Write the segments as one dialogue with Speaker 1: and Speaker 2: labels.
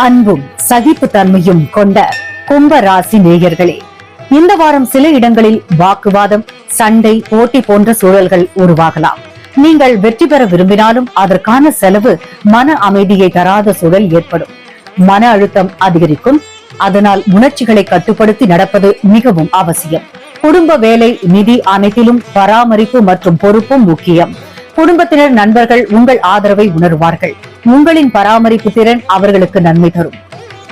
Speaker 1: அன்பும் சகிப்புத்தன்மையும் கொண்ட கும்ப ராசி நேயர்களே, இந்த வாரம் சில இடங்களில் வாக்குவாதம், சண்டை, போட்டி போன்ற சூழல்கள் உருவாகலாம். நீங்கள் வெற்றி பெற விரும்பினாலும் அதற்கான செலவு மன அமைதியை தராத சூழல் ஏற்படும். மன அழுத்தம் அதிகரிக்கும். அதனால் உணர்ச்சிகளை கட்டுப்படுத்தி நடப்பது மிகவும் அவசியம். குடும்ப, வேலை, நிதி அனைத்திலும் பராமரிப்பு மற்றும் பொறுப்பும் முக்கியம். குடும்பத்தினர், நண்பர்கள் உங்கள் ஆதரவை உணர்வார்கள். உங்களின் பராமரிப்பு திறன் அவர்களுக்கு நன்மை தரும்.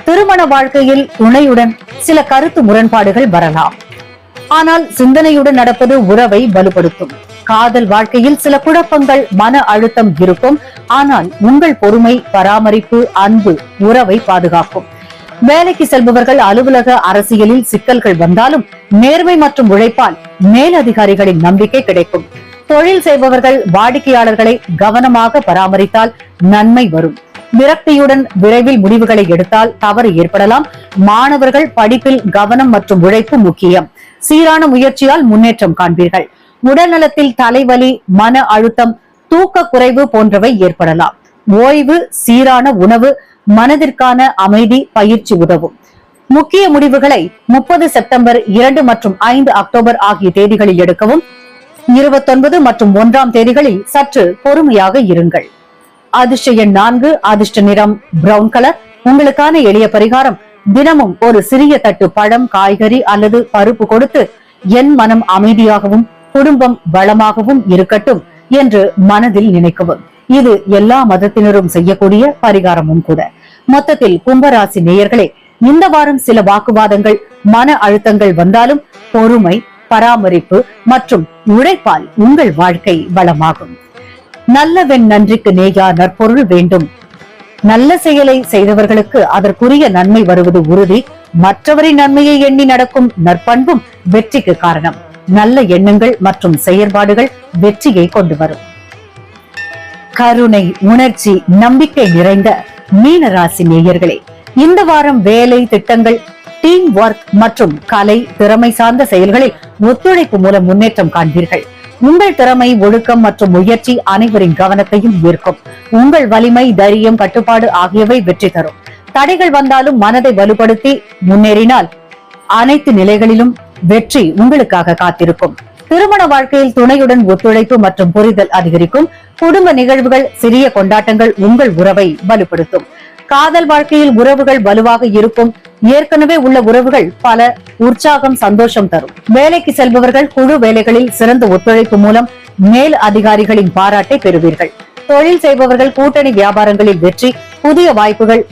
Speaker 1: திருமண வாழ்க்கையில் துணையுடன் சில கருத்து முரண்பாடுகள் வரலாம். ஆனால் சிந்தனையுடன் நடப்பது உறவை வலுப்படுத்தும். காதல் வாழ்க்கையில் சில குழப்பங்கள், மன அழுத்தம் இருக்கும். ஆனால் உங்கள் பொறுமை, பராமரிப்பு, அன்பு உறவை பாதுகாக்கும். வேலைக்கு செல்பவர்கள், அலுவலக, அரசியலில் சிக்கல்கள் வந்தாலும் நேர்மை மற்றும் உழைப்பால் மேலதிகாரிகளின் நம்பிக்கை கிடைக்கும். தொழில் செய்பவர்கள் வாடிக்கையாளர்களை கவனமாக பராமரித்தால் நன்மை வரும். விரக்தியுடன் விரைவில் முடிவுகளை எடுத்தால் தவறு ஏற்படலாம். மாணவர்கள் படிப்பில் கவனம் மற்றும் உழைப்பு முக்கியம். சீரான முயற்சியால் முன்னேற்றம் காண்பீர்கள். உடல்நலத்தில் தலைவலி, மன அழுத்தம், தூக்க குறைவு போன்றவை ஏற்படலாம். ஓய்வு, சீரான உணவு, மனதிற்கான அமைதி, பயிற்சி உதவும். முக்கிய முடிவுகளை 30 செப்டம்பர் 2 மற்றும் 5 அக்டோபர் ஆகிய தேதிகளில் எடுக்கவும். 29 மற்றும் 1ஆம் தேதிகளில் சற்று பொறுமையாக இருங்கள். அதிர்ஷ்ட எண் 4, அதிர்ஷ்ட நிறம் பிரவுன் கலர். உங்களுக்கான எளிய பரிகாரம்: தினமும் ஒரு சிறிய தட்டு பழம், காய்கறி அல்லது பருப்பு கொடுத்து என் மனம் அமைதியாகவும் குடும்பம் வளமாகவும் இருக்கட்டும் என்று மனதில் நினைக்கவும். இது எல்லா மதத்தினரும் செய்யக்கூடிய பரிகாரமும் கூட. மொத்தத்தில் கும்பராசி நேயர்களே, இந்த வாரம் சில வாக்குவாதங்கள், மன அழுத்தங்கள் வந்தாலும் பொறுமை, பராமரிப்பு மற்றும் உழைப்பால் உங்கள் வாழ்க்கை வளமாகும். நல்லவன் நன்றிக்கு நேயா நற்பொருள் வேண்டும். நல்ல செயலை செய்தவர்களுக்கு அதற்குரிய நன்மை வருவது உறுதி. மற்றவரின் நன்மையை எண்ணி நடக்கும் நற்பண்பும் வெற்றிக்கு காரணம். நல்ல எண்ணங்கள் மற்றும் செயற்பாடுகள் வெற்றியை கொண்டு வரும். கருணை, உணர்ச்சி, நம்பிக்கை நிறைந்த மீனராசி நேயர்களே, இந்த வாரம் வேலை, திட்டங்கள், டீம் ஒர்க் மற்றும் கலை, திறமை சார்ந்த செயல்களில் ஒத்துழைப்பு மூலம் முன்னேற்றம் காண்பீர்கள். உங்கள் திறமை, ஒழுக்கம் மற்றும் முயற்சி அனைவரின் கவனத்தையும் ஈர்க்கும். உங்கள் வலிமை, தைரியம், கட்டுப்பாடு ஆகியவை வெற்றி தரும். தடைகள் வந்தாலும் மனதை வலுப்படுத்தி முன்னேறினால் அனைத்து நிலைகளிலும் வெற்றி உங்களுக்காக காத்திருக்கும். திருமண வாழ்க்கையில் துணையுடன் ஒத்துழைப்பு மற்றும் புரிதல் அதிகரிக்கும். குடும்ப நிகழ்வுகள், சிறிய கொண்டாட்டங்கள் உங்கள் உறவை வலுப்படுத்தும். காதல் வாழ்க்கையில் உறவுகள் வலுவாக இருக்கும். ஏற்கனவே உள்ள உறவுகள் பல உற்சாகம், சந்தோஷம் தரும். வேலைக்கு செல்பவர்கள் குழு வேலைகளில் சிறந்த ஒத்துழைப்பு மூலம் மேல் அதிகாரிகளின் பாராட்டை பெறுவீர்கள். தொழில் செய்பவர்கள் கூட்டணி வியாபாரங்களில் வெற்றி, புதிய வாய்ப்புகள்